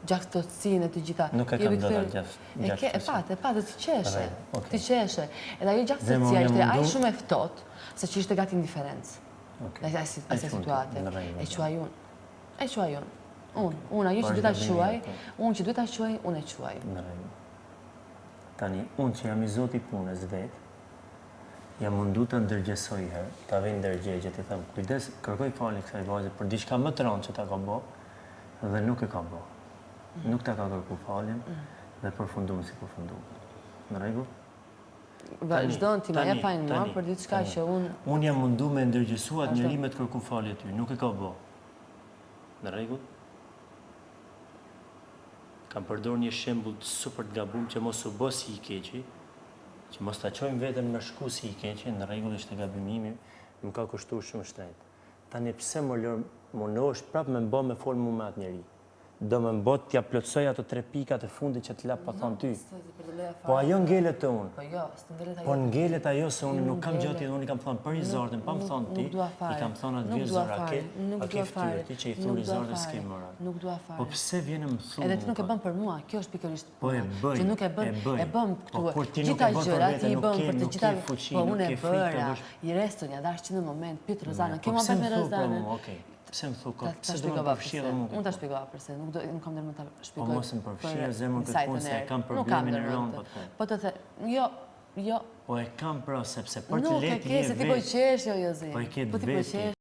gjaktësinë e të gjitha. Nuk e kam dalë gjaktësinë. E patë, ti qeshe. Edhe ajo gjaktësia ishte aq shumë e ftohtë, se që ishte gati indiferencë. Në asaj situate. E quaj unë. Unë ajo që duhet ta quaj, unë e quaj. Në rregull. Tani, unë që jam i zoti punës vetë, jam mundu të ndërgjesoj herë, ta vej ndërgjegje, të them, kujdes, kërkoj falje kësaj vajze për diçka më të rëndë që ta ka bë, dhe nuk e ka bë. Nuk ta ka kërku faljen dhe përfunduam si përfunduam. Në rregull? Vazhdon ti më jep fajin mua për diçka që unë jam mundu me ndërgjesu atë njeri me të kërku falje ty, nuk e ka bë. Në rregull? Kam përdor një shembull super të gabum që mos u bë si i keqi, që mos ta çojmë veten me shku si i keqi, në rregull ishte gabimimi, më ka kushtuar shumë shtrenjtë. Tani pse më lër mundohesh prapë me bë me fol mua me atë njerëz. Do më mbot t'ja plotësoj ato 3 pikat e fundit që t'la po thon ty. Po ajo ngelet te unë. Po jo, s'ngelet ajo. Po ngelet ajo se unë nuk kam gjatë, unë i kam thënë për Rizardën, pa më thon ti. I kam thënë atë vjen zora ke. A ke fytyrë ti që i thon Rizardën s'ke moral. Nuk dua fare. Po pse vjen më thon? Edhe ti nuk e bën për mua, kjo është pikërisht. Po e bëj. Që nuk e bën këtu. Ti nuk e bën për veten, nuk për të gjitha. Po unë e frikë. bëra. I reston ja dash që në moment Pit Rozana, ke më me Rozanën. Okej. Pse më thua pse do të përfshirë mua? Unë ta shpjegova pse, nuk kam dërmë ta shpjegoj. Po mos më përfshirë zemrën këtë punë se kam problemin e rënd po të. Po të the, jo. Po e kam pra sepse për të letë je. Nuk e ke se ti po qesh jo Jozi. Po e ke vetë.